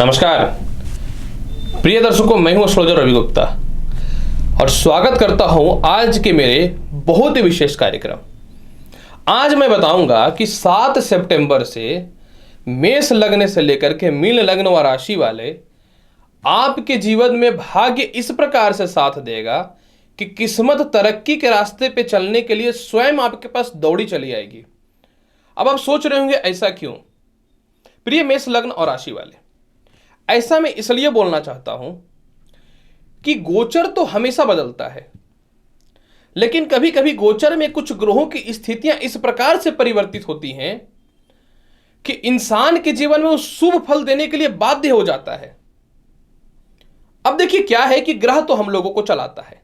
नमस्कार प्रिय दर्शकों, मैं हूं एस्ट्रोलॉजर रवि गुप्ता और स्वागत करता हूं आज के मेरे बहुत ही विशेष कार्यक्रम। आज मैं बताऊंगा कि 7 सितंबर से मेष लग्न से लेकर के मीन लग्न व राशि वाले आपके जीवन में भाग्य इस प्रकार से साथ देगा कि किस्मत तरक्की के रास्ते पे चलने के लिए स्वयं आपके पास दौड़ी चली आएगी। अब आप सोच रहे होंगे ऐसा क्यों? प्रिय मेष लग्न और राशि वाले, ऐसा मैं इसलिए बोलना चाहता हूं कि गोचर तो हमेशा बदलता है, लेकिन कभी कभी गोचर में कुछ ग्रहों की स्थितियां इस प्रकार से परिवर्तित होती हैं कि इंसान के जीवन में वो शुभ फल देने के लिए बाध्य हो जाता है। अब देखिए क्या है कि ग्रह तो हम लोगों को चलाता है,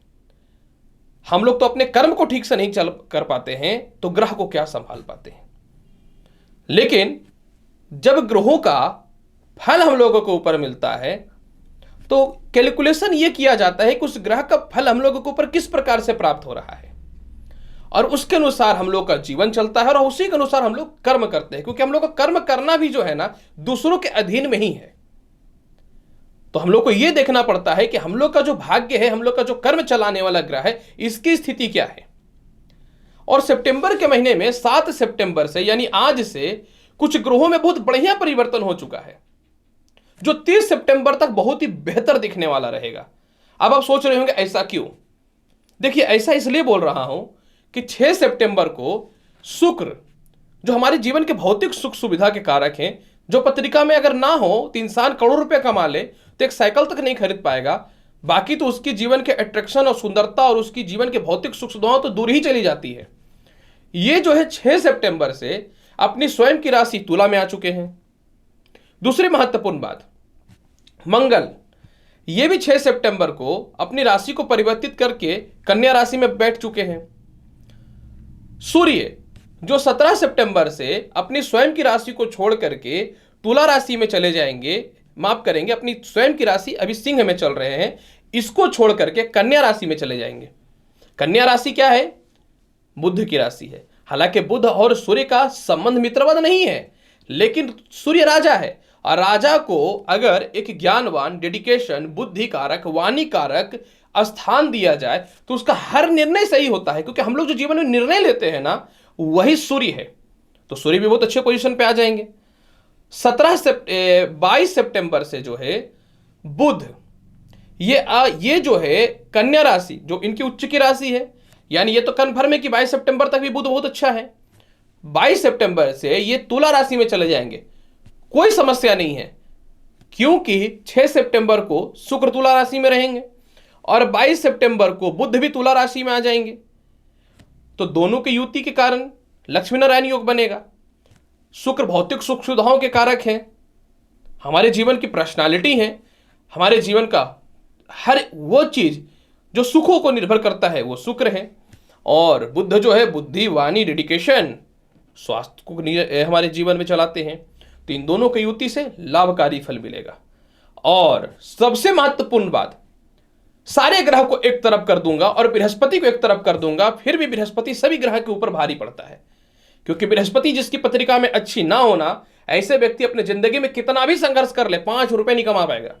हम लोग तो अपने कर्म को ठीक से नहीं चल कर पाते हैं, तो ग्रह को क्या संभाल पाते हैं। लेकिन जब ग्रहों का फल हम लोगों को ऊपर मिलता है तो कैलकुलेशन यह किया जाता है कि उस ग्रह का फल हम लोगों को ऊपर किस प्रकार से प्राप्त हो रहा है और उसके अनुसार हम लोग का जीवन चलता है और उसी के अनुसार हम लोग कर्म करते हैं, क्योंकि हम लोग का कर्म करना भी जो है ना दूसरों के अधीन में ही है। तो हम लोग को यह देखना पड़ता है कि हम लोग का जो भाग्य है, हम लोग का जो कर्म चलाने वाला ग्रह है, इसकी स्थिति क्या है। और सितंबर के महीने में 7 सितंबर से यानी आज से कुछ ग्रहों में बहुत बढ़िया परिवर्तन हो चुका है जो 30 सितंबर तक बहुत ही बेहतर दिखने वाला रहेगा। अब आप सोच रहे होंगे ऐसा क्यों? देखिए, ऐसा इसलिए बोल रहा हूं कि 6 सितंबर को शुक्र, जो हमारे जीवन के भौतिक सुख सुविधा के कारक हैं, जो पत्रिका में अगर ना हो तो इंसान करोड़ रुपए कमा ले तो एक साइकिल तक नहीं खरीद पाएगा, बाकी तो उसकी जीवन के अट्रैक्शन और सुंदरता और उसकी जीवन के भौतिक सुख सुविधाओं तो दूर ही चली जाती है। ये जो है 6 सितंबर से अपनी स्वयं की राशि तुला में आ चुके हैं। दूसरी महत्वपूर्ण बात, मंगल ये भी 6 सितंबर को अपनी राशि को परिवर्तित करके कन्या राशि में बैठ चुके हैं। सूर्य जो 17 सितंबर से अपनी स्वयं की राशि को छोड़ करके तुला राशि में चले जाएंगे, माफ करेंगे, अपनी स्वयं की राशि अभी सिंह में चल रहे हैं, इसको छोड़ करके कन्या राशि में चले जाएंगे। कन्या राशि क्या है? बुध की राशि है। हालांकि बुध और सूर्य का संबंध मित्रवत नहीं है, लेकिन सूर्य राजा है और राजा को अगर एक ज्ञानवान, डेडिकेशन, बुद्धि कारक, वाणी कारक स्थान दिया जाए तो उसका हर निर्णय सही होता है, क्योंकि हम लोग जो जीवन में निर्णय लेते हैं ना वही सूर्य है। तो सूर्य भी बहुत अच्छे पोजीशन पे आ जाएंगे। 22 सितंबर से जो है बुध ये जो है कन्या राशि, जो इनकी उच्च की राशि है, यानी ये तो कन्फर्म है कि 22 सितंबर तक भी बुध बहुत अच्छा है। 22 सितंबर से ये तुला राशि में चले जाएंगे, कोई समस्या नहीं है, क्योंकि 6 सितंबर को शुक्र तुला राशि में रहेंगे और 22 सितंबर को बुध भी तुला राशि में आ जाएंगे। तो दोनों की युति के कारण लक्ष्मी नारायण योग बनेगा। शुक्र भौतिक सुख सुविधाओं के कारक हैं, हमारे जीवन की पर्सनालिटी है, हमारे जीवन का हर वो चीज जो सुखों को निर्भर करता है वो शुक्र है। और बुध जो है बुद्धि, वाणी, डेडिकेशन, स्वास्थ्य को हमारे जीवन में चलाते हैं। तो इन दोनों की युति से लाभकारी फल मिलेगा। और सबसे महत्वपूर्ण बात, सारे ग्रह को एक तरफ कर दूंगा और बृहस्पति को एक तरफ कर दूंगा, फिर भी बृहस्पति सभी ग्रह के ऊपर भारी पड़ता है, क्योंकि बृहस्पति जिसकी पत्रिका में अच्छी ना होना, ऐसे व्यक्ति अपने जिंदगी में कितना भी संघर्ष कर ले 5 रुपए नहीं कमा पाएगा,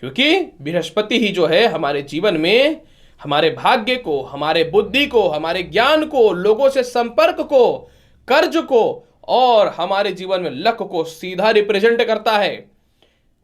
क्योंकि बृहस्पति ही जो है हमारे जीवन में हमारे भाग्य को, हमारे बुद्धि को, हमारे ज्ञान को, लोगों से संपर्क को, कर्ज को और हमारे जीवन में लक को सीधा रिप्रेजेंट करता है।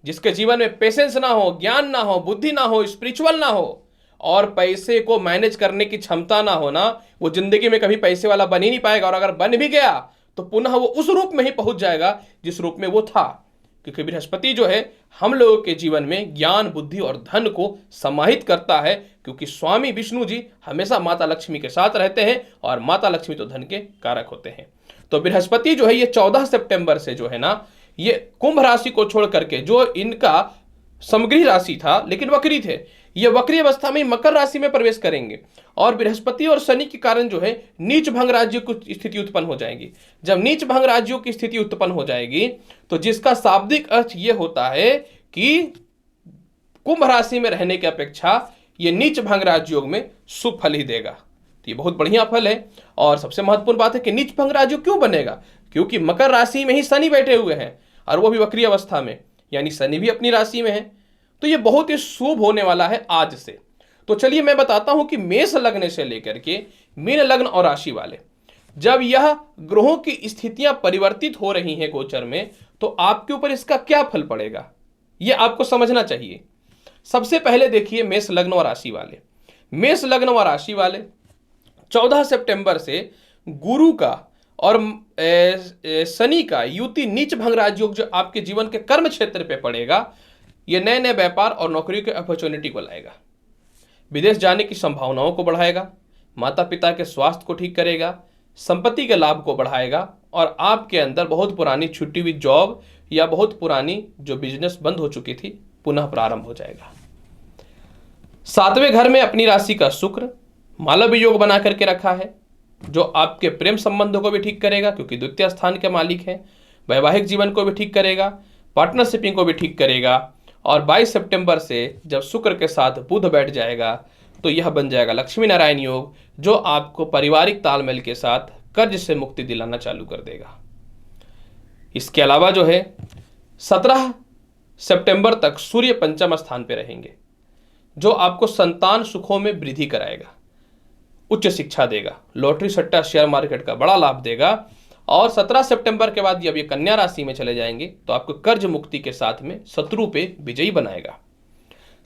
जिसके जीवन में पेशेंस ना हो, ज्ञान ना हो, बुद्धि ना हो, स्पिरिचुअल ना हो और पैसे को मैनेज करने की क्षमता ना होना, वो जिंदगी में कभी पैसे वाला बन ही नहीं पाएगा। और अगर बन भी गया तो पुनः वो उस रूप में ही पहुंच जाएगा जिस रूप में वो था, क्योंकि बृहस्पति जो है हम लोगों के जीवन में ज्ञान, बुद्धि और धन को समाहित करता है, क्योंकि स्वामी विष्णु जी हमेशा माता लक्ष्मी के साथ रहते हैं और माता लक्ष्मी तो धन के कारक होते हैं। तो बृहस्पति जो है ये 14 सितंबर से जो है ना, ये कुंभ राशि को छोड़ करके, जो इनका समग्री राशि था लेकिन वक्री थे, ये वक्री अवस्था में मकर राशि में प्रवेश करेंगे और बृहस्पति और शनि के कारण जो है नीच भंग राज्यों की स्थिति उत्पन्न हो जाएगी। जब नीच भंग राज्यों की स्थिति उत्पन्न हो जाएगी तो जिसका शाब्दिक अर्थ ये होता है कि कुंभ राशि में रहने की अपेक्षा ये नीच भंग राजयोग में शुभ फल ही देगा। तो ये बहुत बढ़िया फल है। और सबसे महत्वपूर्ण बात है कि नीच भंग राजयोग क्यों बनेगा, क्योंकि मकर राशि में ही शनि बैठे हुए हैं और वो भी वक्री अवस्था में। यानी शनि भी अपनी राशि में है। तो ये बहुत ही शुभ होने वाला है आज से। तो चलिए मैं बताता हूं कि मेष लग्न से लेकर के मीन लग्न और राशि वाले, जब यह ग्रहों की स्थितियां परिवर्तित हो रही हैं गोचर में, तो आपके ऊपर इसका क्या फल पड़ेगा, यह आपको समझना चाहिए। सबसे पहले देखिए मेष लग्न और राशि वाले। मेष लग्न और राशि वाले 14 सितंबर से गुरु का और शनि का युति नीच भंग राजयोग जो आपके जीवन के कर्म क्षेत्र पे पड़ेगा, ये नए नए व्यापार और नौकरी के अपॉर्चुनिटी को लाएगा। विदेश जाने की संभावनाओं को बढ़ाएगा, माता पिता के स्वास्थ्य को ठीक करेगा, संपत्ति के लाभ को बढ़ाएगा और आपके अंदर बहुत पुरानी छुट्टी हुई जॉब या बहुत पुरानी जो बिजनेस बंद हो चुकी थी पुनः प्रारंभ हो जाएगा। 7वें घर में अपनी राशि का शुक्र मालव योग बना करके रखा है, जो आपके प्रेम संबंधों को भी ठीक करेगा क्योंकि द्वितीय स्थान के मालिक है। वैवाहिक जीवन को भी ठीक करेगा, पार्टनरशिपिंग को भी ठीक करेगा। और 22 सितंबर से जब शुक्र के साथ बुध बैठ जाएगा तो यह बन जाएगा लक्ष्मी नारायण योग, जो आपको पारिवारिक तालमेल के साथ कर्ज से मुक्ति दिलाना चालू कर देगा। इसके अलावा जो है 17 सितंबर तक सूर्य पंचम स्थान पे रहेंगे, जो आपको संतान सुखों में वृद्धि कराएगा, उच्च शिक्षा देगा, लॉटरी सट्टा शेयर मार्केट का बड़ा लाभ देगा। और 17 सितंबर के बाद जब ये कन्या राशि में चले जाएंगे तो आपको कर्ज मुक्ति के साथ में शत्रु पे विजयी बनाएगा।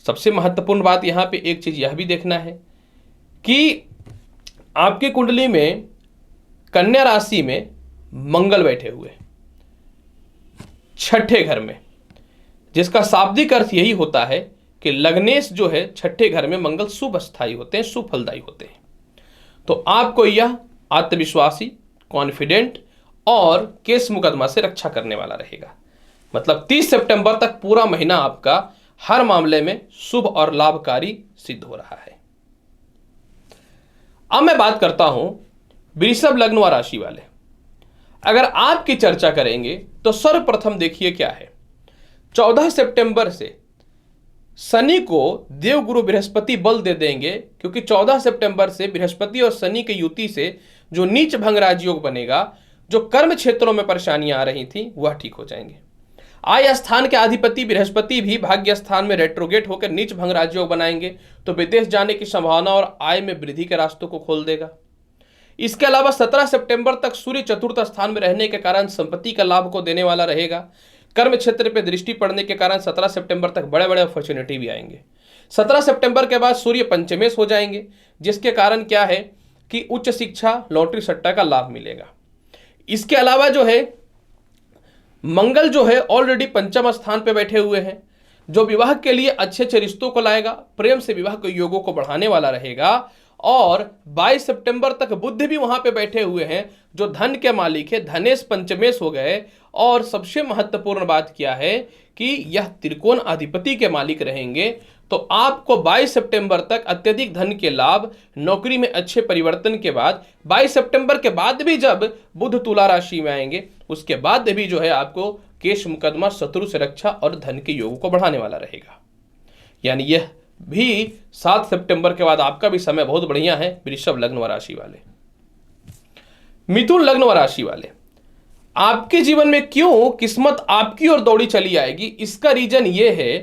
सबसे महत्वपूर्ण बात यहां पे एक चीज यह भी देखना है कि आपकी कुंडली में कन्या राशि में मंगल बैठे हुए 6ठे घर में, जिसका शाब्दिक अर्थ यही होता है कि लग्नेश जो है 6ठे घर में मंगल शुभ स्थायी होते हैं, शुभ फलदायी होते हैं। तो आपको यह आत्मविश्वासी, कॉन्फिडेंट और केस मुकदमा से रक्षा करने वाला रहेगा। मतलब 30 सितंबर तक पूरा महीना आपका हर मामले में शुभ और लाभकारी सिद्ध हो रहा है। अब मैं बात करता हूं वृषभ लग्न व राशि वाले। अगर आपकी चर्चा करेंगे तो सर्वप्रथम देखिए क्या है, 14 सितंबर से शनि को देवगुरु बृहस्पति बल दे देंगे, क्योंकि 14 सितंबर से बृहस्पति और शनि की युति से जो नीच भंग राजयोग बनेगा, जो कर्म क्षेत्रों में परेशानियां आ रही थी वह ठीक हो जाएंगे। आय स्थान के अधिपति बृहस्पति भी भाग्य स्थान में रेट्रोगेट होकर नीच भंग राजयोग बनाएंगे, तो विदेश जाने की संभावना और आय में वृद्धि के रास्तों को खोल देगा। इसके अलावा 17 सितंबर तक सूर्य चतुर्थ स्थान में रहने के कारण संपत्ति का लाभ को देने वाला रहेगा। कर्म क्षेत्र पे दृष्टि पड़ने के कारण 17 सितंबर तक बड़े बड़े अपॉर्चुनिटी भी आएंगे। 17 सितंबर के बाद सूर्य पंचमेश हो जाएंगे, जिसके कारण क्या है कि उच्च शिक्षा, लॉटरी सट्टा का लाभ मिलेगा। इसके अलावा जो है मंगल जो है ऑलरेडी पंचम स्थान पे बैठे हुए हैं, जो विवाह के लिए अच्छे अच्छे रिश्तों को लाएगा, प्रेम से विवाह के योगों को बढ़ाने वाला रहेगा। और 22 सितंबर तक बुध भी वहां पे बैठे हुए हैं, जो धन के मालिक है, धनेश पंचमेश हो गए। और सबसे महत्वपूर्ण बात क्या है कि यह त्रिकोण अधिपति के मालिक रहेंगे। तो आपको 22 सितंबर तक अत्यधिक धन के लाभ, नौकरी में अच्छे परिवर्तन के बाद 22 सितंबर के बाद भी जब बुध तुला राशि में आएंगे, उसके बाद भी जो है आपको केस मुकदमा, शत्रु से रक्षा और धन के योग को बढ़ाने वाला रहेगा। यानी यह भी 7 सितंबर के बाद आपका भी समय बहुत बढ़िया है। वृषभ लग्न व राशि वाले, मिथुन लग्न व राशि वाले, आपके जीवन में क्यों किस्मत आपकी ओर दौड़ी चली आएगी, इसका रीजन यह है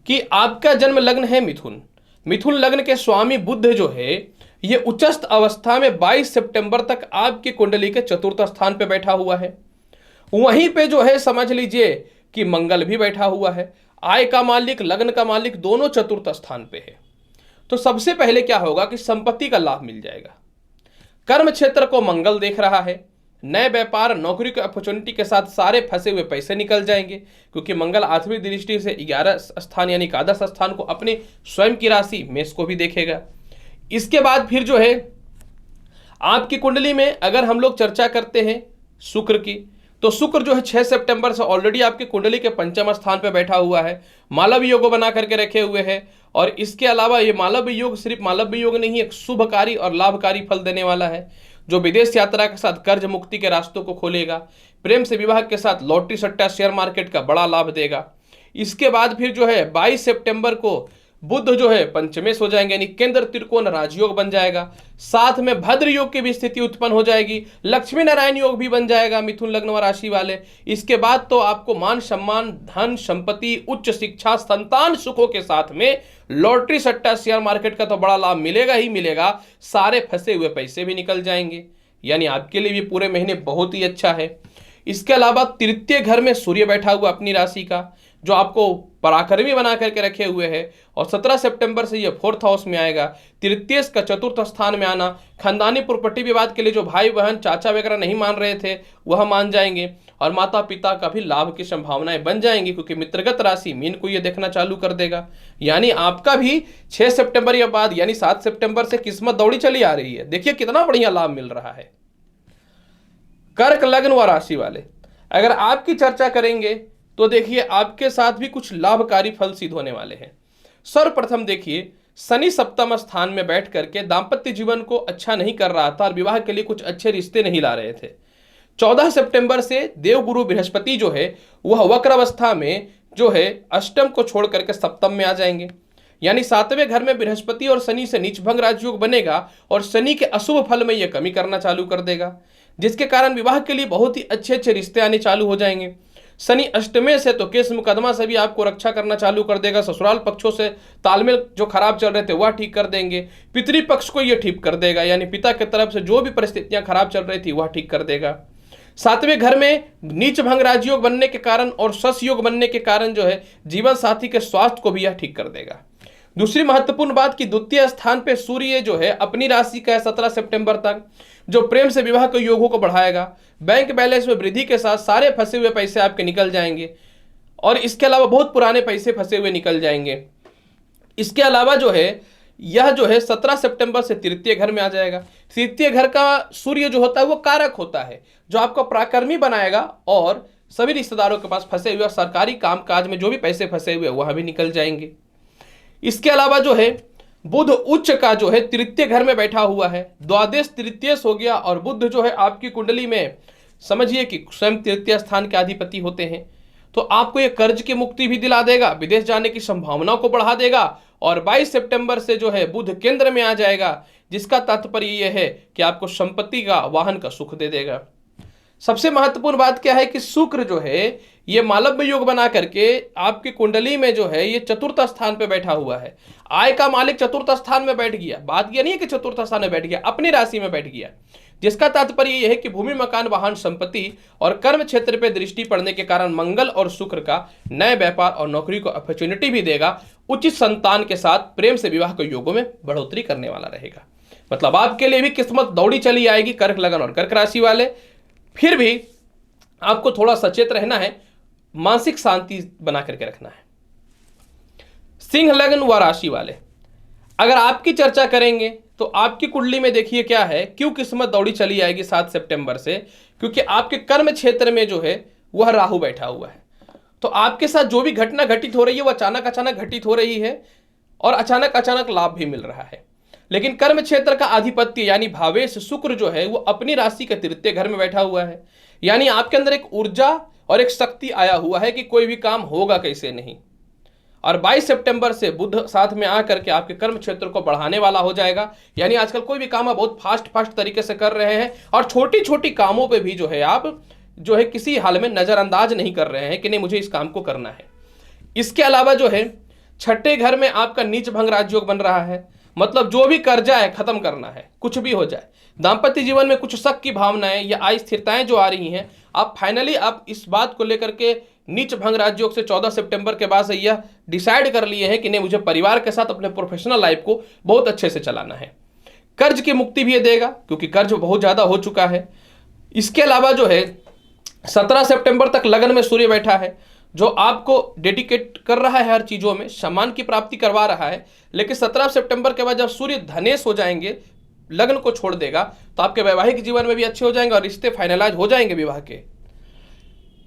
कि आपका जन्म लग्न है मिथुन। मिथुन लग्न के स्वामी बुध जो है ये उच्चस्थ अवस्था में 22 सितंबर तक आपकी कुंडली के चतुर्थ स्थान पे बैठा हुआ है। वहीं पे जो है समझ लीजिए कि मंगल भी बैठा हुआ है। आय का मालिक, लग्न का मालिक दोनों चतुर्थ स्थान पे है। तो सबसे पहले क्या होगा कि संपत्ति का लाभ मिल जाएगा। कर्म क्षेत्र को मंगल देख रहा है, नए व्यापार, नौकरी के अपॉर्चुनिटी के साथ सारे फंसे हुए पैसे निकल जाएंगे, क्योंकि मंगल आठवीं दृष्टि से 11 स्थान यानी एकादश स्थान को अपने स्वयं की राशि मेष को भी देखेगा। इसके बाद फिर जो है आपकी कुंडली में अगर हम लोग चर्चा करते हैं शुक्र की, तो शुक्र जो है 6 सितंबर से ऑलरेडी आपकी कुंडली के पंचम स्थान पर बैठा हुआ है, मालव योग बना करके रखे हुए हैं। और इसके अलावा ये मालव योग सिर्फ मालव योग नहीं, एक शुभकारी और लाभकारी फल देने वाला है, जो विदेश यात्रा के साथ कर्ज मुक्ति के रास्तों को खोलेगा, प्रेम से विवाह के साथ लॉटरी सट्टा शेयर मार्केट का बड़ा लाभ देगा। इसके बाद फिर जो है 22 सितंबर को बुध जो है पंचमेश हो जाएंगे, यानी केंद्र त्रिकोण राजयोग बन जाएगा। साथ में भद्र योग की भी स्थिति उत्पन्न हो जाएगी, लक्ष्मी नारायण योग भी बन जाएगा मिथुन लग्न व राशि वाले। इसके बाद तो आपको मान सम्मान, धन, संपत्ति, उच्च शिक्षा, संतान सुखों के साथ में लॉटरी, सट्टा, शेयर मार्केट का तो बड़ा लाभ मिलेगा ही मिलेगा। सारे फंसे हुए पैसे भी निकल जाएंगे, यानी आपके लिए भी पूरे महीने बहुत ही अच्छा है। इसके अलावा तृतीय घर में सूर्य बैठा हुआ अपनी राशि का, जो आपको पराक्रमी बना करके रखे हुए हैं, और 17 सितंबर से ये 4th हाउस में आएगा। तृतीय का चतुर्थ स्थान में आना खानदानी प्रॉपर्टी विवाद के लिए जो भाई बहन चाचा वगैरह नहीं मान रहे थे वह मान जाएंगे, और माता पिता का भी लाभ की संभावनाएं बन जाएंगी, क्योंकि मित्रगत राशि मीन को ये देखना चालू कर देगा। यानी आपका भी 6 सितंबर के बाद यानी 7 सितंबर से किस्मत दौड़ी चली आ रही है। देखिए कितना बढ़िया लाभ मिल रहा है। कर्क लग्न व राशि वाले अगर आपकी चर्चा करेंगे तो देखिए आपके साथ भी कुछ लाभकारी फल सिद्ध होने वाले हैं। सर्वप्रथम देखिए शनि सप्तम स्थान में बैठ करके दाम्पत्य जीवन को अच्छा नहीं कर रहा था और विवाह के लिए कुछ अच्छे रिश्ते नहीं ला रहे थे। 14 सितंबर से देवगुरु बृहस्पति जो है वह वक्र अवस्था में जो है अष्टम को छोड़ करके सप्तम में आ जाएंगे, यानी 7वें घर में बृहस्पति और शनि से नीच भंग राजयोग बनेगा और शनि के अशुभ फल में यह कमी करना चालू कर देगा, जिसके कारण विवाह के लिए बहुत ही अच्छे अच्छे रिश्ते आने चालू हो जाएंगे। शनि अष्टमे से तो केस मुकदमा से भी आपको रक्षा करना चालू कर देगा। ससुराल पक्षों से तालमेल जो खराब चल रहे थे वह ठीक कर देंगे। पितृपक्ष को यह ठीक कर देगा, यानी पिता की तरफ से जो भी परिस्थितियां खराब चल रही थी वह ठीक कर देगा। 7वें घर में नीच भंग राजयोग बनने के कारण और सस योग बनने के कारण जो है जीवन साथी के स्वास्थ्य को भी यह ठीक कर देगा। दूसरी महत्वपूर्ण बात कि द्वितीय स्थान पे सूर्य जो है अपनी राशि का है 17 सितंबर तक, जो प्रेम से विवाह के योगों को बढ़ाएगा। बैंक बैलेंस में वृद्धि के साथ सारे फंसे हुए पैसे आपके निकल जाएंगे, और इसके अलावा बहुत पुराने पैसे फंसे हुए निकल जाएंगे। इसके अलावा जो है यह जो है 17 सितंबर से तृतीय घर में आ जाएगा। तृतीय घर का सूर्य जो होता है वो कारक होता है, जो आपको पराक्रमी बनाएगा और सभी रिश्तेदारों के पास फंसे हुए सरकारी कामकाज में जो भी पैसे फंसे हुए वह भी निकल जाएंगे। इसके अलावा जो है बुध उच्च का जो है तृतीय घर में बैठा हुआ है, द्वादश तृतीय हो गया, और बुध जो है आपकी कुंडली में समझिए कि स्वयं तृतीय स्थान के अधिपति होते हैं, तो आपको ये कर्ज की मुक्ति भी दिला देगा, विदेश जाने की संभावनाओं को बढ़ा देगा। और 22 सितंबर से जो है बुध केंद्र में आ जाएगा, जिसका तात्पर्य यह है कि आपको संपत्ति का वाहन का सुख दे देगा। सबसे महत्वपूर्ण बात क्या है कि शुक्र जो है ये मालव्य योग बना करके आपकी कुंडली में जो है ये चतुर्थ स्थान पे बैठा हुआ है। आय का मालिक चतुर्थ स्थान में बैठ गया, बात यह नहीं है कि चतुर्थ स्थान में बैठ गया, अपनी राशि में बैठ गया, जिसका तात्पर्य यह है कि भूमि, मकान, वाहन, संपत्ति और कर्म क्षेत्र पे दृष्टि पड़ने के कारण मंगल और शुक्र का नए व्यापार और नौकरी को अपॉर्चुनिटी भी देगा। उचित संतान के साथ प्रेम से विवाह के योगों में बढ़ोतरी करने वाला रहेगा। मतलब आपके लिए भी किस्मत दौड़ी चली आएगी, कर्क लगन और कर्क राशि वाले। फिर भी आपको थोड़ा सचेत रहना है, मानसिक शांति बना करके रखना है। सिंह लग्न व राशि वाले अगर आपकी चर्चा करेंगे तो आपकी कुंडली में देखिए क्या है, क्यों किस्मत दौड़ी चली आएगी 7 सितंबर से, क्योंकि आपके कर्म क्षेत्र में जो है वह राहु बैठा हुआ है। तो आपके साथ जो भी घटना घटित हो रही है वह अचानक अचानक घटित हो रही है और अचानक अचानक लाभ भी मिल रहा है। लेकिन कर्म क्षेत्र का आधिपत्य यानी भावेश शुक्र जो है वो अपनी राशि के तृतीय घर में बैठा हुआ है, यानी आपके अंदर एक ऊर्जा और एक शक्ति आया हुआ है कि कोई भी काम होगा कैसे नहीं। और 22 सितंबर से बुध साथ में आकर के आपके कर्म क्षेत्र को बढ़ाने वाला हो जाएगा, यानी आजकल कोई भी काम आप बहुत फास्ट तरीके से कर रहे हैं और छोटी छोटी कामों पे भी जो है आप जो है किसी हाल में नजरअंदाज नहीं कर रहे हैं कि नहीं मुझे इस काम को करना है। इसके अलावा जो है 6ठे घर में आपका नीच भंग राजयोग बन रहा है, मतलब जो भी कर्जा है खत्म करना है, कुछ भी हो जाए। दाम्पत्य जीवन में कुछ शक की भावनाएं या अस्थिरताएं जो आ रही हैं, आप फाइनली आप इस बात को लेकर के नीच भंग राजयोग से 14 सितंबर के बाद से यह डिसाइड कर लिए हैं कि नहीं मुझे परिवार के साथ अपने प्रोफेशनल लाइफ को बहुत अच्छे से चलाना है। कर्ज की मुक्ति भी ये देगा क्योंकि कर्ज बहुत ज़्यादा हो चुका है। इसके अलावा जो है 17 सितंबर तक लगन में सूर्य बैठा है, जो आपको डेडिकेट कर रहा है हर चीज़ों में, सम्मान की प्राप्ति करवा रहा है। लेकिन 17 सितंबर के बाद जब सूर्य धनेश हो जाएंगे, लग्न को छोड़ देगा, तो आपके वैवाहिक जीवन में भी अच्छे हो जाएंगे और रिश्ते फाइनलाइज हो जाएंगे विवाह के।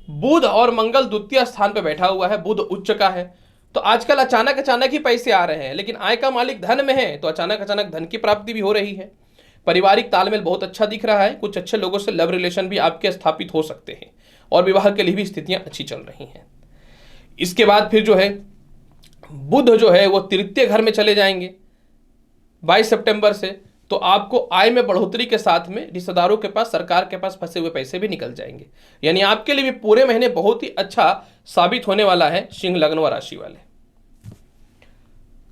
बुध और मंगल द्वितीय स्थान पर बैठा हुआ है, बुध उच्च का है, तो आजकल अचानक अचानक ही पैसे आ रहे हैं, लेकिन आय का मालिक धन में है तो अचानक अचानक धन की प्राप्ति भी हो रही है। पारिवारिक तालमेल बहुत अच्छा दिख रहा है, कुछ अच्छे लोगों से लव रिलेशन भी आपके स्थापित हो सकते हैं और विवाह के लिए भी स्थितियां अच्छी चल रही हैं। इसके बाद फिर जो है बुध जो है वो तृतीय घर में चले जाएंगे 22 सितंबर से, तो आपको आय में बढ़ोतरी के साथ में रिश्तेदारों के पास, सरकार के पास फंसे हुए पैसे भी निकल जाएंगे। यानी आपके लिए भी पूरे महीने बहुत ही अच्छा साबित होने वाला है सिंह लग्न व राशि वाले।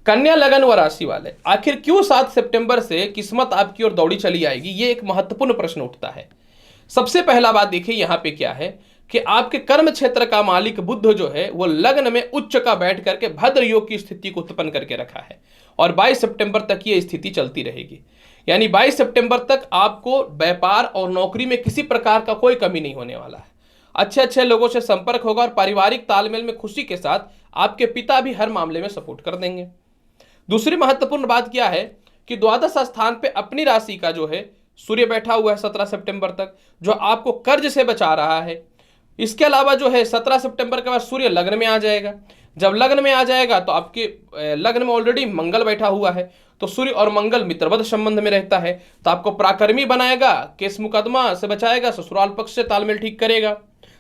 कन्या लगन व राशि वाले, आखिर क्यों 7 सितंबर से किस्मत आपकी ओर दौड़ी चली आएगी, ये एक महत्वपूर्ण प्रश्न उठता है। सबसे पहला बात देखिए यहां पे क्या है कि आपके कर्म क्षेत्र का मालिक बुध जो है वो लग्न में उच्च का बैठ करके भद्र योग की स्थिति को उत्पन्न करके रखा है और 22 सितंबर तक ये स्थिति चलती रहेगी। यानी 22 सितंबर तक आपको व्यापार और नौकरी में किसी प्रकार का कोई कमी नहीं होने वाला है। अच्छे अच्छे लोगों से संपर्क होगा और पारिवारिक तालमेल में खुशी के साथ आपके पिता भी हर मामले में सपोर्ट कर देंगे। दूसरी महत्वपूर्ण बात क्या है कि द्वादश स्थान पे अपनी राशि का जो है सूर्य बैठा हुआ है 17 सितंबर तक, जो आपको कर्ज से बचा रहा है। इसके अलावा जो है 17 सितंबर के बाद सूर्य लग्न में आ जाएगा। जब लग्न में आ जाएगा तो आपके लग्न में ऑलरेडी मंगल बैठा हुआ है, तो सूर्य और मंगल मित्रवत संबंध में रहता है, तो आपको पराक्रमी बनाएगा, केस मुकदमा से बचाएगा, ससुराल पक्ष से तालमेल ठीक करेगा,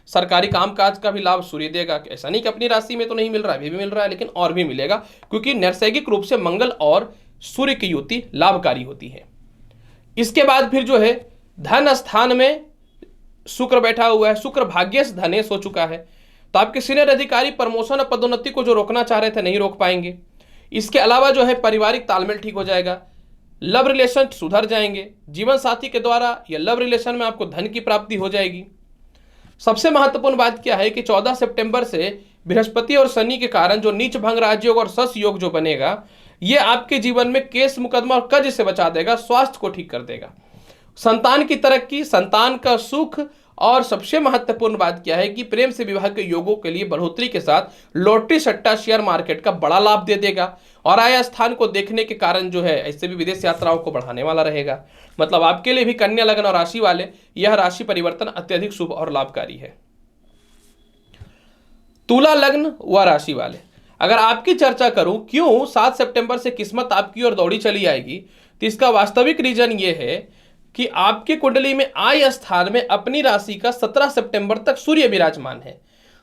सरकारी कामकाज का भी लाभ सूर्य देगा। ऐसा नहीं कि अपनी राशि में तो नहीं मिल रहा है, भी मिल रहा है, लेकिन और भी मिलेगा, क्योंकि नैसर्गिक रूप से मंगल और सूर्य की युति लाभकारी होती है। इसके बाद फिर जो है धन स्थान में शुक्र बैठा हुआ है, शुक्र भाग्यश धनेश हो चुका है, तो आपके सीनियर अधिकारी प्रमोशन और पदोन्नति को जो रोकना चाह रहे थे नहीं रोक पाएंगे। इसके अलावा जो है पारिवारिक तालमेल ठीक हो जाएगा, लव रिलेशन सुधर जाएंगे, जीवन साथी के द्वारा या लव रिलेशन में आपको धन की प्राप्ति हो जाएगी। सबसे महत्वपूर्ण बात क्या है कि 14 सितंबर से बृहस्पति और शनि के कारण जो नीच भंग राजयोग और सस योग जो बनेगा, ये आपके जीवन में केस मुकदमा और कर्ज से बचा देगा, स्वास्थ्य को ठीक कर देगा, संतान की तरक्की, संतान का सुख, और सबसे महत्वपूर्ण बात क्या है कि प्रेम से विवाह के योगों के लिए बढ़ोतरी के साथ लॉटरी सट्टा शेयर मार्केट का बड़ा लाभ दे देगा। और आया स्थान को देखने के कारण जो है ऐसे भी विदेश यात्राओं को बढ़ाने वाला रहेगा। मतलब आपके लिए भी कन्या लग्न और राशि वाले यह राशि परिवर्तन अत्यधिक शुभ और लाभकारी है। तुला लग्न व राशि वाले, अगर आपकी चर्चा करूं क्यों 7 सितंबर से किस्मत आपकी ओर दौड़ी चली आएगी, तो इसका वास्तविक रीजन ये है कि आपके कुंडली में आय स्थान में अपनी राशि का 17 सितंबर तक सूर्य विराजमान है।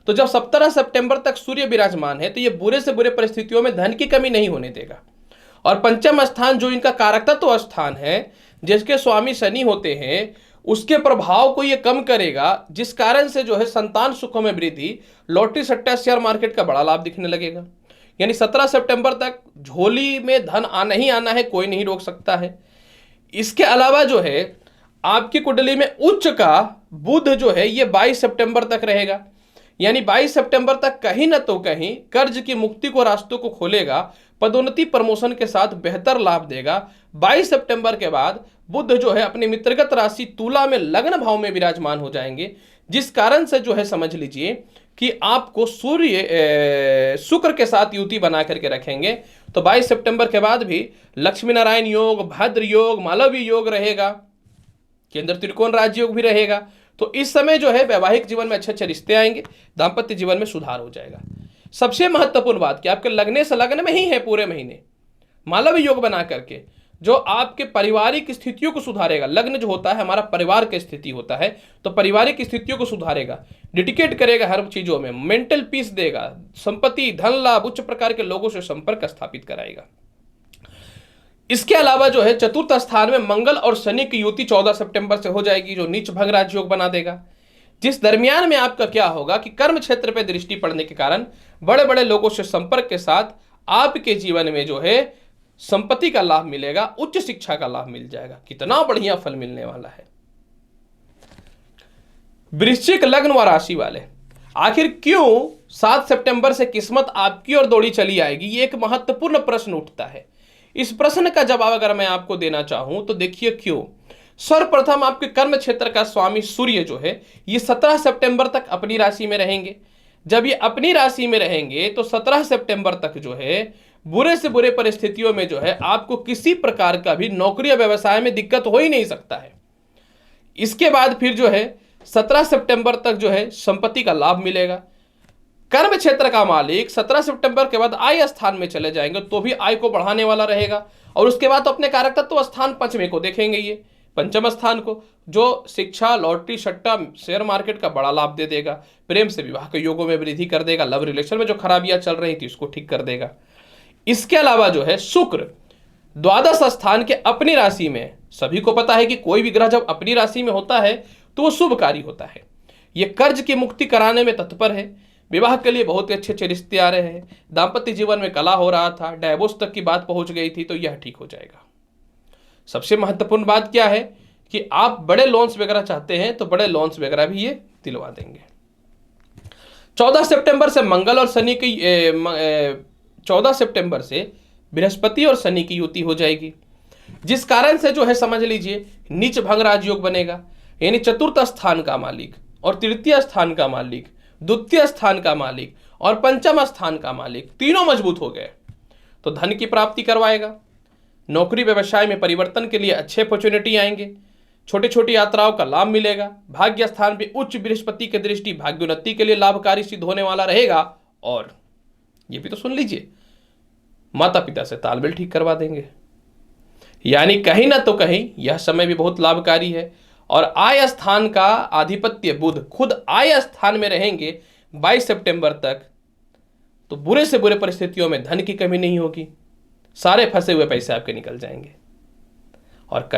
तो जब 17 सितंबर तक सूर्य विराजमान है तो ये बुरे से बुरे परिस्थितियों में धन की कमी नहीं होने देगा। और पंचम स्थान जो इनका कारकतत्व स्थान है, जिसके स्वामी शनि होते हैं, उसके प्रभाव को ये कम करेगा, जिस कारण से जो है संतान सुखों में वृद्धि, लॉटरी सट्टा शेयर मार्केट का बड़ा लाभ दिखने लगेगा। यानी 17 सितंबर तक झोली में धन आना ही आना है, कोई नहीं रोक सकता है। इसके अलावा जो है आपकी कुंडली में उच्च का बुध जो है ये 22 सितंबर तक रहेगा। यानी 22 सितंबर तक कहीं ना तो कहीं कर्ज की मुक्ति को रास्तों को खोलेगा, पदोन्नति प्रमोशन के साथ बेहतर लाभ देगा। 22 सितंबर के बाद बुध जो है अपनी मित्रगत राशि तुला में लग्न भाव में विराजमान हो जाएंगे, जिस कारण से जो है समझ लीजिए कि आपको सूर्य शुक्र के साथ युति बना करके रखेंगे। तो 22 सितंबर के बाद भी लक्ष्मी नारायण योग, भद्र योग, मालवीय योग रहेगा, केंद्र त्रिकोण राज योग भी रहेगा। तो इस समय जो है वैवाहिक जीवन में अच्छे अच्छे रिश्ते आएंगे, दाम्पत्य जीवन में सुधार हो जाएगा। सबसे महत्वपूर्ण बात कि आपके लगने से लग्न में ही है पूरे महीने मालवीय योग बना करके, जो आपके पारिवारिक स्थितियों को सुधारेगा। लग्न जो होता है हमारा परिवार की स्थिति होता है, तो पारिवारिक स्थितियों को सुधारेगा, डेडिकेट करेगा हर चीजों में, मेंटल पीस देगा, संपत्ति, धन लाभ, उच्च प्रकार के लोगों से संपर्क स्थापित कराएगा। इसके अलावा जो है चतुर्थ स्थान में मंगल और शनि की युति 14 सितंबर से हो जाएगी, जो नीच भंग राज योग बना देगा। जिस दरमियान में आपका क्या होगा कि कर्म क्षेत्र पर दृष्टि पड़ने के कारण बड़े बड़े लोगों से संपर्क के साथ आपके जीवन में जो है संपत्ति का लाभ मिलेगा, उच्च शिक्षा का लाभ मिल जाएगा। कितना बढ़िया फल मिलने वाला है। वृश्चिक लग्न व राशि वाले, आखिर क्यों 7 सितंबर से किस्मत आपकी ओर दौड़ी चली आएगी, ये एक महत्वपूर्ण प्रश्न उठता है। इस प्रश्न का जवाब अगर मैं आपको देना चाहूं तो देखिए क्यों। सर्वप्रथम आपके कर्म क्षेत्र का स्वामी सूर्य जो है ये 17 सितंबर तक अपनी राशि में रहेंगे। जब ये अपनी राशि में रहेंगे तो 17 सितंबर तक जो है बुरे से बुरे परिस्थितियों में जो है आपको किसी प्रकार का भी नौकरी या व्यवसाय में दिक्कत हो ही नहीं सकता है। इसके बाद फिर जो है 17 सितंबर तक जो है संपत्ति का लाभ मिलेगा। कर्म क्षेत्र का मालिक 17 सितंबर के बाद आय स्थान में चले जाएंगे, तो भी आय को बढ़ाने वाला रहेगा। और उसके बाद तो अपने कारकतत्व स्थान पंचमे को देखेंगे, ये पंचम स्थान को, जो शिक्षा, लॉटरी, सट्टा, शेयर मार्केट का बड़ा लाभ दे देगा। प्रेम से विवाह के योगों में वृद्धि कर देगा। लव रिलेशन में जो खराबियां चल रही थी उसको ठीक कर देगा। इसके अलावा जो है शुक्र द्वादश स्थान के अपनी राशि में, सभी को पता है कि कोई भी ग्रह जब अपनी राशि में होता है तो वो शुभकारी होता है। ये कर्ज की मुक्ति कराने में तत्पर है। विवाह के लिए बहुत ही अच्छे अच्छे रिश्ते आ रहे हैं। दाम्पत्य जीवन में कलह हो रहा था, डाइवोर्स तक की बात पहुंच गई थी, तो यह ठीक हो जाएगा। सबसे महत्वपूर्ण बात क्या है कि आप बड़े लोन्स वगैरह चाहते हैं तो बड़े लोन्स वगैरह भी ये दिलवा देंगे। 14 सितंबर से मंगल और शनि की 14 सितंबर से बृहस्पति और शनि की युति हो जाएगी, जिस कारण से जो है समझ लीजिए नीच भंग राजयोग बनेगा। यानी चतुर्थ स्थान का मालिक और तृतीय स्थान का मालिक, द्वितीय स्थान का मालिक और पंचम स्थान का मालिक तीनों मजबूत हो गए तो धन की प्राप्ति करवाएगा। नौकरी व्यवसाय में परिवर्तन के लिए अच्छे अपॉर्चुनिटी आएंगे। छोटी छोटी यात्राओं का लाभ मिलेगा। भाग्य स्थान पे उच्च बृहस्पति की दृष्टि भाग्योन्नति के लिए लाभकारी सिद्ध होने वाला रहेगा। और ये भी तो सुन लीजिए, माता पिता से तालमेल ठीक करवा देंगे। यानी कहीं ना तो कहीं यह समय भी बहुत लाभकारी है। और आय स्थान का आधिपत्य बुध खुद आय स्थान में रहेंगे 22 सितंबर तक, तो बुरे से बुरे परिस्थितियों में धन की कमी नहीं होगी। सारे फंसे हुए पैसे आपके निकल जाएंगे। और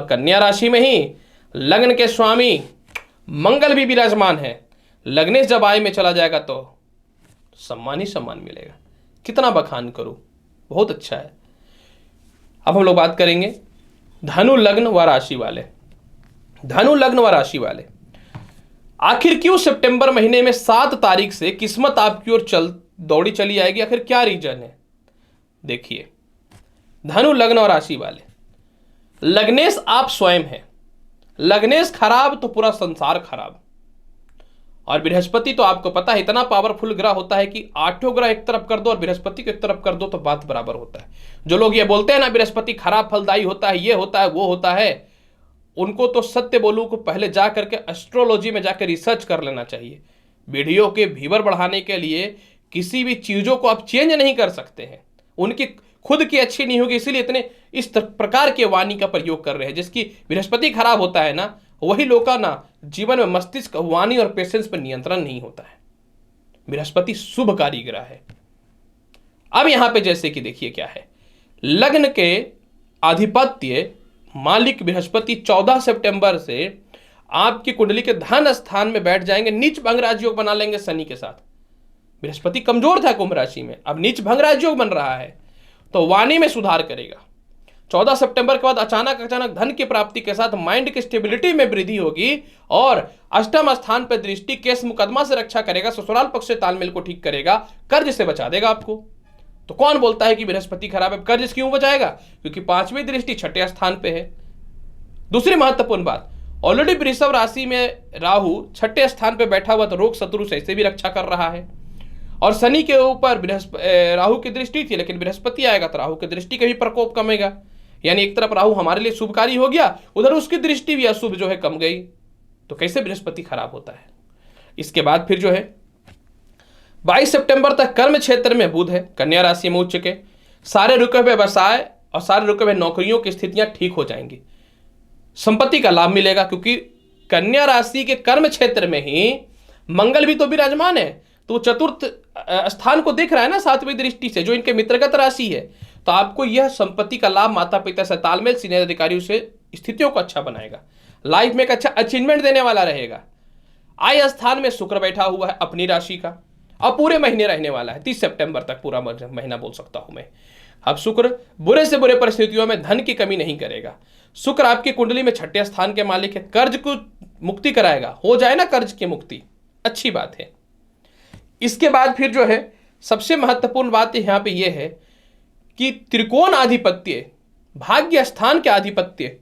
कन्या राशि में ही लग्न के स्वामी मंगल भी विराजमान है। लग्नेश जब आय में चला जाएगा तो सम्मान ही सम्मान मिलेगा। कितना बखान करूं, बहुत अच्छा है। अब हम लोग बात करेंगे धनु लग्न व राशि वाले। धनु लग्न व राशि वाले आखिर क्यों सितंबर महीने में 7 तारीख से किस्मत आपकी ओर दौड़ी चली आएगी? आखिर क्या रीजन है? देखिए, धनु लग्न और राशि वाले, लग्नेश आप स्वयं हैं। लग्नेश खराब तो पूरा संसार खराब। और बृहस्पति तो आपको पता है इतना पावरफुल ग्रह होता है कि 8 ग्रह एक तरफ कर दो और बृहस्पति को एक तरफ कर दो तो बात बराबर होता है। जो लोग ये बोलते हैं ना बृहस्पति खराब फलदायी होता है, ये होता है, वो होता है, उनको तो सत्य बोलूं को पहले जा करके एस्ट्रोलॉजी में जाकर रिसर्च कर लेना चाहिए। वीडियो के व्यूअर बढ़ाने के लिए किसी भी चीजों को आप चेंज नहीं कर सकते हैं। उनकी खुद की अच्छी नहीं होगी, इसीलिए इतने इस प्रकार के वाणी का प्रयोग कर रहे हैं। जिसकी बृहस्पति खराब होता है ना, वही लोग का ना जीवन में मस्तिष्क, वाणी और पेशेंस पर नियंत्रण नहीं होता है। बृहस्पति शुभकारी ग्रह है। अब यहां पे जैसे कि देखिए क्या है, लग्न के आधिपत्य मालिक बृहस्पति 14 सितंबर से आपकी कुंडली के धन स्थान में बैठ जाएंगे। नीच भंग राजयोग बना लेंगे शनि के साथ। बृहस्पति कमजोर था कुंभ राशि में, अब नीच भंग राजयोग बन रहा है तो वाणी में सुधार करेगा। 14 सितंबर के बाद अचानक धन की प्राप्ति के साथ माइंड की स्टेबिलिटी में वृद्धि होगी। और अष्टम स्थान पर दृष्टि केस मुकदमा से रक्षा करेगा। ससुराल पक्ष से तालमेल को ठीक करेगा। कर्ज से बचा देगा आपको। तो कौन बोलता है कि बृहस्पति खराब है? कर्ज क्यों बचाएगा? क्योंकि 5वीं दृष्टि 6ठे स्थान पे है। दूसरी महत्वपूर्ण बात, ऑलरेडी वृषभ राशि में राहु 6ठे स्थान पे बैठा हुआ तो रोग शत्रु से इसे भी रक्षा कर रहा है। और शनि के ऊपर राहु की दृष्टि थी, लेकिन बृहस्पति आएगा तो राहु की दृष्टि का भी प्रकोप कमेगा। यानी एक तरफ राहु हमारे लिए शुभकारी हो गया, उधर उसकी दृष्टि भी अशुभ जो है कम गई। तो कैसे बृहस्पति खराब होता है? इसके बाद फिर जो है 22 सितंबर तक कर्म क्षेत्र में बुध है, कन्या राशि में उच्च के। सारे रुके हुए व्यवसाय और सारे रुके हुए नौकरियों की स्थितियां ठीक हो जाएंगी। संपत्ति का लाभ मिलेगा क्योंकि कन्या राशि के कर्म क्षेत्र में ही मंगल भी तो विराजमान है, तो चतुर्थ स्थान को देख रहा है ना 7वीं दृष्टि से, जो इनके मित्रगत राशि है। तो आपको यह संपत्ति का लाभ, माता पिता से तालमेल, सीनियर अधिकारियों से स्थितियों को अच्छा बनाएगा। लाइफ में एक अच्छा अचीवमेंट देने वाला रहेगा। आय स्थान में शुक्र बैठा हुआ है अपनी राशि का। अब पूरे महीने रहने वाला है, 30 सितंबर तक पूरा महीना बोल सकता हूं मैं। अब शुक्र बुरे से बुरे परिस्थितियों में धन की कमी नहीं करेगा। शुक्र आपकी कुंडली में 6ठे स्थान के मालिक है, कर्ज को मुक्ति कराएगा। हो जाए ना कर्ज की मुक्ति, अच्छी बात है। इसके बाद फिर जो है सबसे महत्वपूर्ण बात यहां पे यह है कि त्रिकोण आधिपत्य, भाग्य स्थान के आधिपत्य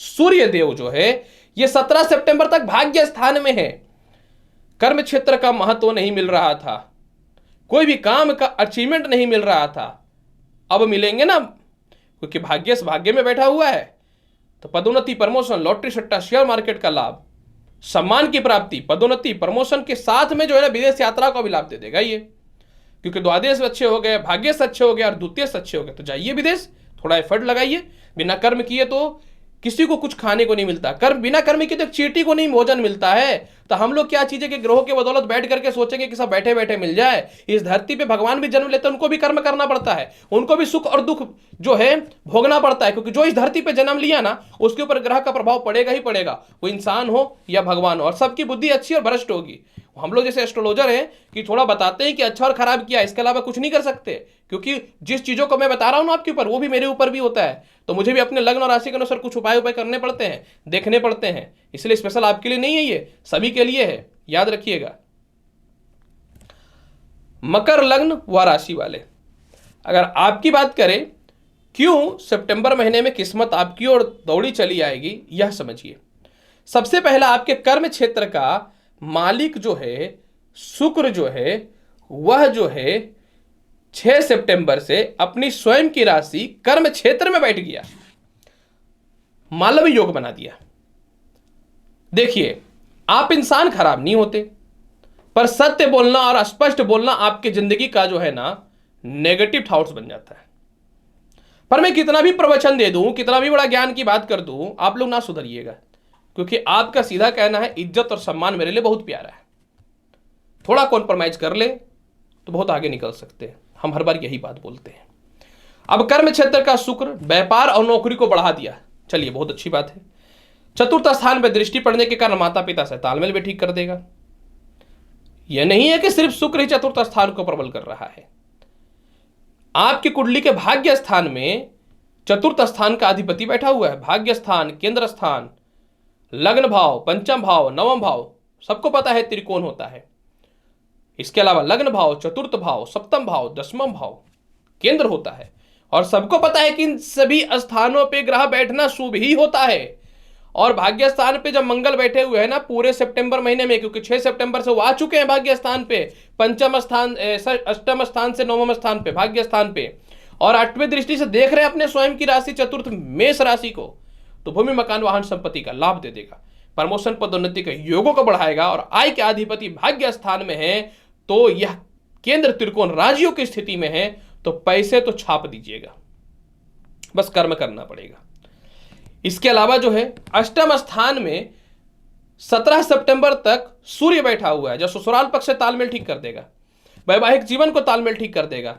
सूर्य देव जो है ये 17 सितंबर तक भाग्य स्थान में है। कर्म क्षेत्र का महत्व नहीं मिल रहा था, कोई भी काम का अचीवमेंट नहीं मिल रहा था, अब मिलेंगे ना, क्योंकि भाग्य में बैठा हुआ है। तो पदोन्नति, प्रमोशन, लॉटरी सट्टा, शेयर मार्केट का लाभ, सम्मान की प्राप्ति, पदोन्नति, प्रमोशन के साथ में जो है ना विदेश यात्रा का भी लाभ दे देगा ये। क्योंकि द्वादश अच्छे हो गए, भाग्य से अच्छे हो गए और द्वितीय से अच्छे हो गए, तो जाइए विदेश, थोड़ा एफर्ट लगाइए। बिना कर्म किए तो किसी को कुछ खाने को नहीं मिलता, कर्म बिना कर्म के तो एक चींटी को नहीं भोजन मिलता है। तो हम लोग क्या चीजें कि ग्रहों के बदौलत बैठ करके सोचेंगे कि सब बैठे बैठे मिल जाए। इस धरती पे भगवान भी जन्म लेते हैं, उनको भी कर्म करना पड़ता है, उनको भी सुख और दुख जो है भोगना पड़ता है, क्योंकि जो इस धरती पे जन्म लिया ना उसके ऊपर ग्रह का प्रभाव पड़ेगा ही पड़ेगा, वो इंसान हो या भगवान हो। और सबकी बुद्धि अच्छी और भ्रष्ट होगी। हम लोग जैसे एस्ट्रोलॉजर हैं कि थोड़ा बताते हैं कि अच्छा और खराब किया, इसके अलावा कुछ नहीं कर सकते, क्योंकि जिस चीजों को मैं बता रहा हूं ना आपके ऊपर, वो भी मेरे ऊपर भी होता है। तो मुझे भी अपने लग्न और राशि के अनुसार कुछ उपाय करने पड़ते हैं, देखने पड़ते हैं। इसलिए स्पेशल आपके लिए नहीं है, ये सभी के लिए है, याद रखिएगा। मकर लग्न व राशि वाले, अगर आपकी बात करें क्यों सितंबर महीने में किस्मत आपकी ओर दौड़ी चली आएगी, यह समझिए। सबसे पहला, आपके कर्म क्षेत्र का मालिक जो है शुक्र जो है वह जो है 6 सितंबर से अपनी स्वयं की राशि कर्म क्षेत्र में बैठ गया, मालव योग बना दिया। देखिए, आप इंसान खराब नहीं होते, पर सत्य बोलना और स्पष्ट बोलना आपकी जिंदगी का जो है ना नेगेटिव थॉट्स बन जाता है। पर मैं कितना भी प्रवचन दे दूं, कितना भी बड़ा ज्ञान की बात कर दूं, आप लोग ना सुधरिएगा, क्योंकि आपका सीधा कहना है इज्जत और सम्मान मेरे लिए बहुत प्यारा है, थोड़ा कॉम्प्रोमाइज कर ले तो बहुत आगे निकल सकते हैं। हम हर बार यही बात बोलते हैं। अब कर्म क्षेत्र का शुक्र व्यापार और नौकरी को बढ़ा दिया, चलिए बहुत अच्छी बात है। चतुर्थ स्थान पर दृष्टि पड़ने के कारण माता पिता से तालमेल भी ठीक कर देगा। यह नहीं है कि सिर्फ शुक्र ही चतुर्थ स्थान को प्रबल कर रहा है, आपकी कुंडली के भाग्य स्थान में चतुर्थ स्थान का अधिपति बैठा हुआ है। भाग्य स्थान, केंद्र स्थान, लग्न भाव, पंचम भाव, नवम भाव, सबको पता है त्रिकोण होता है। इसके अलावा लग्न भाव, चतुर्थ भाव, सप्तम भाव, दशमम भाव केंद्र होता है। और सबको पता है कि इन सभी स्थानों पे ग्रह बैठना शुभ ही होता है। और भाग्य स्थान पे जब मंगल बैठे हुए हैं ना पूरे सितंबर महीने में, क्योंकि 6 सितंबर से वो आ चुके हैं भाग्य स्थान पे, पंचम स्थान, अष्टम स्थान से नवम स्थान पे, भाग्य स्थान पे, और 8वें दृष्टि से देख रहे हैं अपने स्वयं की राशि चतुर्थ मेष राशि को, तो भूमि मकान वाहन संपत्ति का लाभ दे देगा, प्रमोशन पदोन्नति के योगों को बढ़ाएगा। और आय के अधिपति भाग्य स्थान में है, तो यह केंद्र त्रिकोण राजियों की स्थिति में है, तो पैसे तो छाप दीजिएगा, बस कर्म करना पड़ेगा। इसके अलावा जो है अष्टम स्थान में 17 सितंबर तक सूर्य बैठा हुआ है, जो ससुराल पक्ष से तालमेल ठीक कर देगा, वैवाहिक जीवन को तालमेल ठीक कर देगा,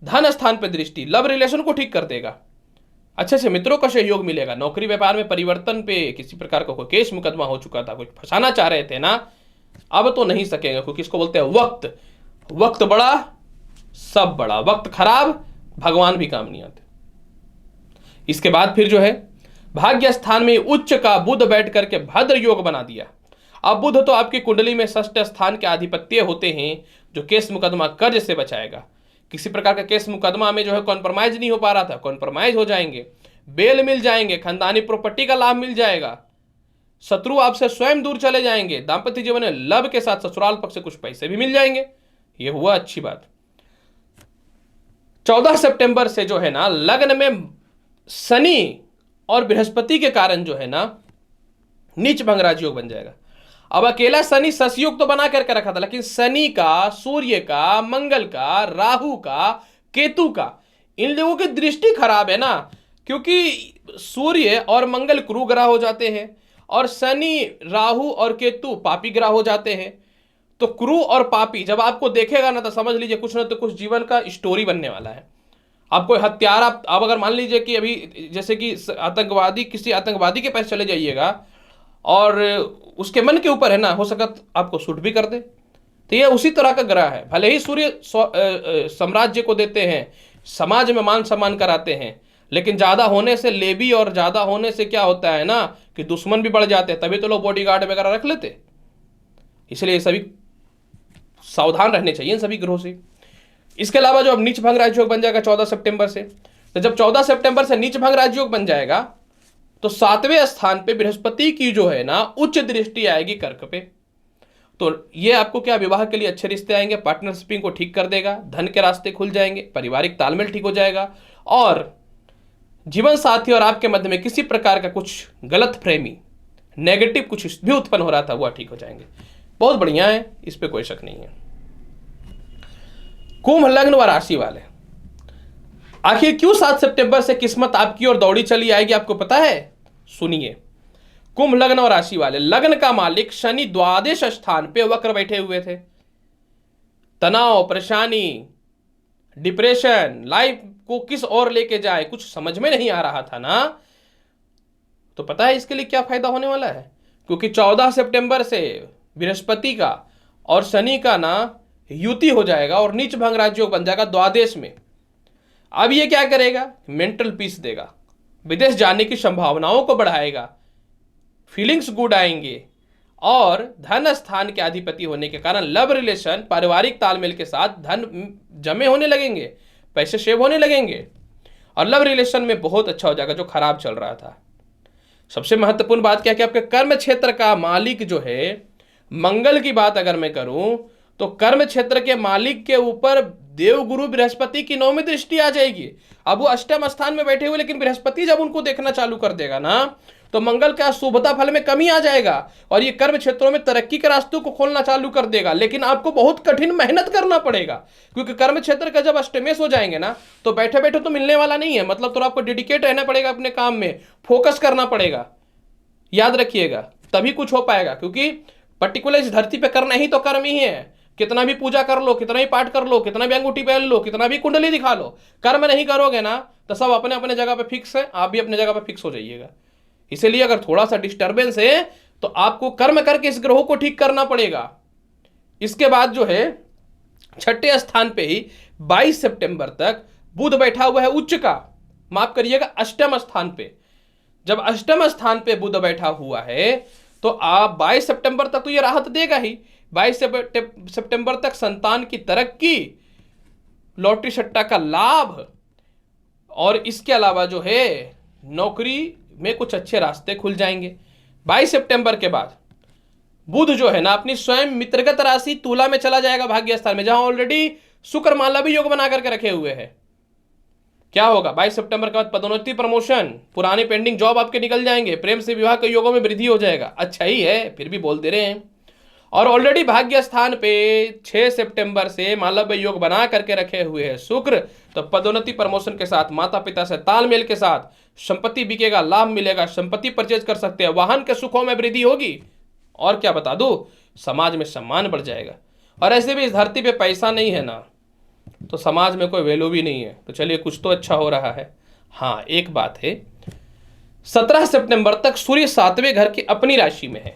धन स्थान पर दृष्टि, लव रिलेशन को ठीक कर देगा, अच्छे से मित्रों का सहयोग मिलेगा, नौकरी व्यापार में परिवर्तन पे किसी प्रकार का कोई केस मुकदमा हो चुका था, कुछ फंसाना चाह रहे थे ना, अब तो नहीं सकेंगे, क्योंकि इसको बोलते हैं वक्त। वक्त बड़ा सब बड़ा, वक्त खराब भगवान भी काम नहीं आते। इसके बाद फिर जो है भाग्य स्थान में उच्च का बुध बैठ करके भद्र योग बना दिया। अब बुध तो आपकी कुंडली में षष्ठ स्थान के आधिपत्य होते हैं, जो केस मुकदमा कर्ज से बचाएगा। किसी प्रकार का केस मुकदमा में जो है कॉम्प्रोमाइज नहीं हो पा रहा था, कॉम्प्रोमाइज हो जाएंगे, बेल मिल जाएंगे, खानदानी प्रॉपर्टी का लाभ मिल जाएगा, शत्रु आपसे स्वयं दूर चले जाएंगे, दाम्पत्य जीवन में लव के साथ ससुराल पक्ष से कुछ पैसे भी मिल जाएंगे। यह हुआ अच्छी बात। 14 सितंबर से जो है ना लग्न में शनि और बृहस्पति के कारण जो है ना नीच भंगराज योग बन जाएगा। अब अकेला शनि शश योग तो बना करके रखा था, लेकिन शनि का, सूर्य का, मंगल का, राहु का, केतु का, इन लोगों की दृष्टि खराब है ना, क्योंकि सूर्य और मंगल क्रू ग्रह हो जाते हैं और शनि, राहु और केतु पापी ग्रह हो जाते हैं। तो क्रू और पापी जब आपको देखेगा ना तो समझ लीजिए कुछ ना तो कुछ जीवन का स्टोरी बनने वाला है। आप कोई हत्यारा, आप अगर मान लीजिए कि अभी जैसे कि आतंकवादी, किसी आतंकवादी के पास चले जाइएगा और उसके मन के ऊपर है ना, हो सका आपको शूट भी कर दे, तो ये उसी तरह का ग्रह है। भले ही सूर्य साम्राज्य को देते हैं, समाज में मान सम्मान कराते हैं, लेकिन ज्यादा होने से लेबी और ज्यादा होने से क्या होता है ना कि दुश्मन भी बढ़ जाते हैं, तभी तो लोग बॉडीगार्ड वगैरह रख लेते। इसलिए सभी सावधान रहने चाहिए इन सभी ग्रहों से। इसके अलावा जो अब नीच भंग राजयोग बन जाएगा 14 सितंबर से, तो जब 14 सितंबर से नीच भंग राजयोग बन जाएगा तो 7वें स्थान पे बृहस्पति की जो है ना उच्च दृष्टि आएगी कर्क पे। तो ये आपको क्या विवाह के लिए अच्छे रिश्ते आएंगे, पार्टनरशिपिंग को ठीक कर देगा, धन के रास्ते खुल जाएंगे, पारिवारिक तालमेल ठीक हो जाएगा, और जीवन साथी और आपके मध्य में किसी प्रकार का कुछ गलत फहमी, नेगेटिव कुछ भी उत्पन्न हो रहा था वह ठीक हो जाएंगे। बहुत बढ़िया है, इस पे कोई शक नहीं है। कुंभ लग्न व राशि वाले, आखिर क्यों 7 सितंबर से किस्मत आपकी ओर दौड़ी चली आएगी, आपको पता है? सुनिए, कुंभ लग्न और राशि वाले, लग्न का मालिक शनि द्वादश स्थान पे वक्र बैठे हुए थे। तनाव, परेशानी, डिप्रेशन, लाइफ को किस ओर लेके जाए कुछ समझ में नहीं आ रहा था ना। तो पता है इसके लिए क्या फायदा होने वाला है? क्योंकि 14 सितंबर से बृहस्पति का और शनि का ना युति हो जाएगा और नीच भंग राजयोग बन जाएगा द्वादश में। अब ये क्या करेगा? मेंटल पीस देगा, विदेश जाने की संभावनाओं को बढ़ाएगा, फीलिंग्स गुड आएंगे और धन स्थान के अधिपति होने के कारण लव रिलेशन, पारिवारिक तालमेल के साथ धन जमे होने लगेंगे, पैसे सेव होने लगेंगे और लव रिलेशन में बहुत अच्छा हो जाएगा जो खराब चल रहा था। सबसे महत्वपूर्ण बात क्या है कि आपके कर्म क्षेत्र का मालिक जो है, मंगल की बात अगर मैं करूं तो कर्म क्षेत्र के मालिक के ऊपर देवगुरु बृहस्पति की 9वीं दृष्टि आ जाएगी। अब वो अष्टम स्थान में बैठे हुए, लेकिन बृहस्पति जब उनको देखना चालू कर देगा ना तो मंगल का शुभता फल में कमी आ जाएगा और ये कर्म क्षेत्रों में तरक्की के रास्तों को खोलना चालू कर देगा। लेकिन आपको बहुत कठिन मेहनत करना पड़ेगा, क्योंकि कर्म क्षेत्र का जब अष्टमेश हो जाएंगे ना तो बैठे बैठे तो मिलने वाला नहीं है। मतलब तो आपको डेडिकेट रहना पड़ेगा, अपने काम में फोकस करना पड़ेगा, याद रखिएगा, तभी कुछ हो पाएगा। क्योंकि पर्टिकुलर इस धरती पे करना ही तो कर्म ही है। कितना भी पूजा कर लो, कितना भी पाठ कर लो, कितना भी अंगूठी पहन लो, कितना भी कुंडली दिखा लो, कर्म नहीं करोगे ना तो सब अपने अपने जगह पे फिक्स है। आप भी अपने जगह पे फिक्स हो जाइएगा। इसीलिए अगर थोड़ा सा डिस्टर्बेंस है तो आपको कर्म करके इस ग्रहों को ठीक करना पड़ेगा। इसके बाद जो है 6ठे स्थान पे ही 22 सितंबर तक बुध बैठा हुआ है उच्च का, माफ करिएगा अष्टम स्थान पे। जब अष्टम स्थान पे बुध बैठा हुआ है तो आप 22 सितंबर तक तो ये राहत देगा ही। 22 सितंबर तक संतान की तरक्की, लॉटरी सट्टा का लाभ और इसके अलावा जो है नौकरी में कुछ अच्छे रास्ते खुल जाएंगे। 22 सितंबर के बाद बुध जो है ना अपनी स्वयं मित्रगत राशि तुला में चला जाएगा, भाग्य स्थान में, जहां ऑलरेडी शुक्र माला भी योग बना करके रखे हुए हैं। क्या होगा 22 सितंबर के बाद? पदोन्नति, प्रमोशन, पुराने पेंडिंग जॉब आपके निकल जाएंगे, प्रेम से विवाह के योगों में वृद्धि हो जाएगा। अच्छा ही है, फिर भी बोल दे रहे हैं। और ऑलरेडी भाग्य स्थान पे 6 सितंबर से मालव्य योग बना करके रखे हुए हैं शुक्र, तो पदोन्नति, प्रमोशन के साथ, माता पिता से तालमेल के साथ संपत्ति बिकेगा, लाभ मिलेगा, संपत्ति परचेज कर सकते हैं, वाहन के सुखों में वृद्धि होगी। और क्या बता दूं, समाज में सम्मान बढ़ जाएगा। और ऐसे भी इस धरती पे पैसा नहीं है ना तो समाज में कोई वैल्यू भी नहीं है। तो चलिए कुछ तो अच्छा हो रहा है। हाँ एक बात है, 17 सितंबर तक सूर्य 7वें घर की अपनी राशि में है,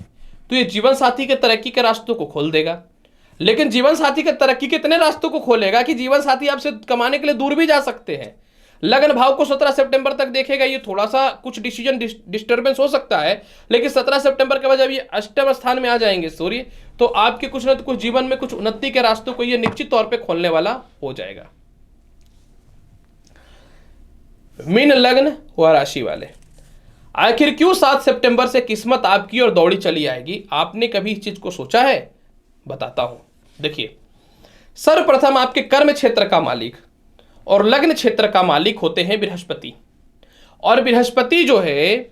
तो ये जीवन साथी के तरक्की के रास्तों को खोल देगा। लेकिन जीवन साथी के तरक्की के इतने रास्तों को खोलेगा कि जीवन साथी आपसे कमाने के लिए दूर भी जा सकते हैं। लग्न भाव को 17 सितंबर तक देखेगा, ये थोड़ा सा कुछ डिसीजन डिस्टर्बेंस हो सकता है, लेकिन 17 सितंबर के बाद जब ये अष्टम स्थान में आ जाएंगे सूर्य, तो आपके कुछ न कुछ जीवन में कुछ उन्नति के रास्तों को ये निश्चित तौर पे खोलने वाला हो जाएगा। मीन लग्न व राशि वाले, आखिर क्यों 7 सितंबर से किस्मत आपकी ओर दौड़ी चली आएगी? आपने कभी इस चीज को सोचा है? बताता हूं। देखिए, सर्वप्रथम आपके कर्म क्षेत्र का मालिक और लग्न क्षेत्र का मालिक होते हैं बृहस्पति। और बृहस्पति जो है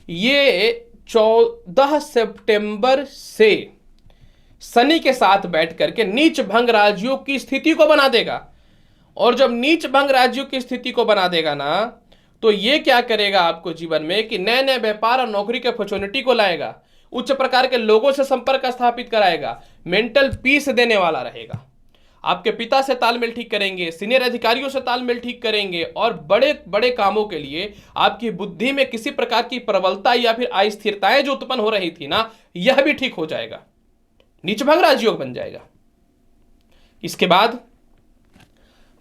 ये 14 सितंबर से शनि के साथ बैठ करके नीच भंग राजयोग की स्थिति को बना देगा। और जब नीच भंग राजयोग की स्थिति को बना देगा ना तो ये क्या करेगा आपको जीवन में कि नए नए व्यापार और नौकरी के अपॉर्चुनिटी को लाएगा, उच्च प्रकार के लोगों से संपर्क स्थापित कराएगा, मेंटल पीस देने वाला रहेगा। आपके पिता से तालमेल ठीक करेंगे, सीनियर अधिकारियों से तालमेल ठीक करेंगे और बड़े बड़े कामों के लिए आपकी बुद्धि में किसी प्रकार की प्रबलता या फिर अस्थिरताएं जो उत्पन्न हो रही थी ना, यह भी ठीक हो जाएगा, नीचभंग राजयोग बन जाएगा। इसके बाद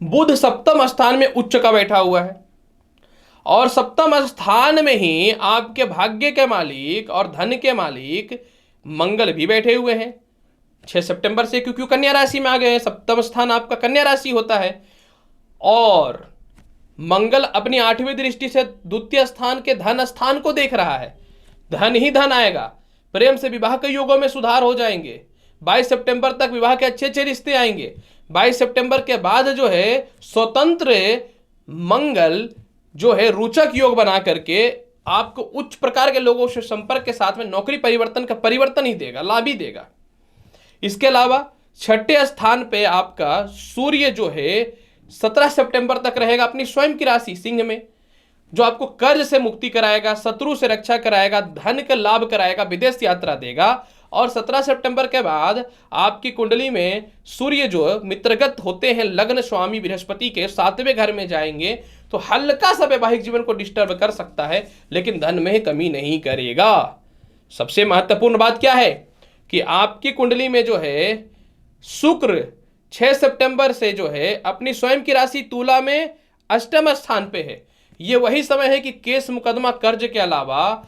बुध सप्तम स्थान में उच्च का बैठा हुआ है और सप्तम स्थान में ही आपके भाग्य के मालिक और धन के मालिक मंगल भी बैठे हुए हैं 6 सितंबर से, क्योंकि कन्या राशि में आ गए हैं। सप्तम स्थान आपका कन्या राशि होता है और मंगल अपनी 8वीं दृष्टि से द्वितीय स्थान के धन स्थान को देख रहा है। धन ही धन आएगा, प्रेम से विवाह के योगों में सुधार हो जाएंगे। 22 सितंबर तक विवाह के अच्छे अच्छे रिश्ते आएंगे। 22 सितंबर के बाद जो है स्वतंत्र मंगल जो है रोचक योग बना करके आपको उच्च प्रकार के लोगों से संपर्क के साथ में नौकरी परिवर्तन का परिवर्तन ही देगा, लाभ ही देगा। इसके अलावा 6ठे स्थान पे आपका सूर्य जो है 17 सितंबर तक रहेगा अपनी स्वयं की राशि सिंह में, जो आपको कर्ज से मुक्ति कराएगा, शत्रु से रक्षा कराएगा, धन का लाभ कराएगा, विदेश यात्रा देगा। और 17 सितंबर के बाद आपकी कुंडली में सूर्य जो मित्रगत होते हैं लग्न स्वामी बृहस्पति के 7वें घर में जाएंगे, तो हल्का सा वैवाहिक जीवन को डिस्टर्ब कर सकता है, लेकिन धन में कमी नहीं करेगा। सबसे महत्वपूर्ण बात क्या है कि आपकी कुंडली में जो है शुक्र 6 सितंबर से जो है अपनी स्वयं की राशि तुला में अष्टम स्थान पे है। ये वही समय है कि केस मुकदमा कर्ज के अलावा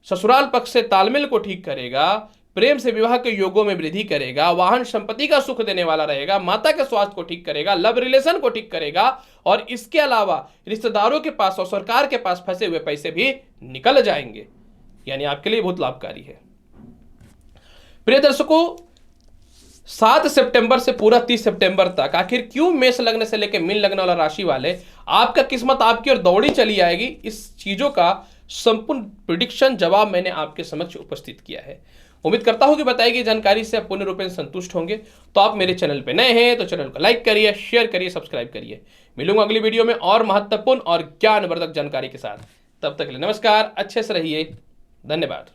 ससुराल पक्ष से तालमेल को ठीक करेगा, प्रेम से विवाह के योगों में वृद्धि करेगा, वाहन संपत्ति का सुख देने वाला रहेगा, माता के स्वास्थ्य को ठीक करेगा, लव रिलेशन को ठीक करेगा, और इसके अलावा रिश्तेदारों के पास और सरकार के पास फंसे हुए पैसे भी निकल जाएंगे, यानी आपके लिए बहुत लाभकारी है। प्रिय दर्शकों, 7 सितंबर से पूरा 30 सितंबर तक आखिर क्यों मेष लग्न से लेकर मीन लग्न वाला राशि वाले आपका किस्मत आपकी ओर दौड़ी चली आएगी, इस चीजों का संपूर्ण प्रिडिक्शन जवाब मैंने आपके समक्ष उपस्थित किया है। उम्मीद करता हूं कि बताई गई जानकारी से आप पूर्ण रूप से संतुष्ट होंगे। तो आप मेरे चैनल पे नए हैं तो चैनल को लाइक करिए, शेयर करिए, सब्सक्राइब करिए। मिलूंगा अगली वीडियो में और महत्वपूर्ण और ज्ञानवर्धक जानकारी के साथ। तब तक के लिए नमस्कार, अच्छे से रहिए, धन्यवाद।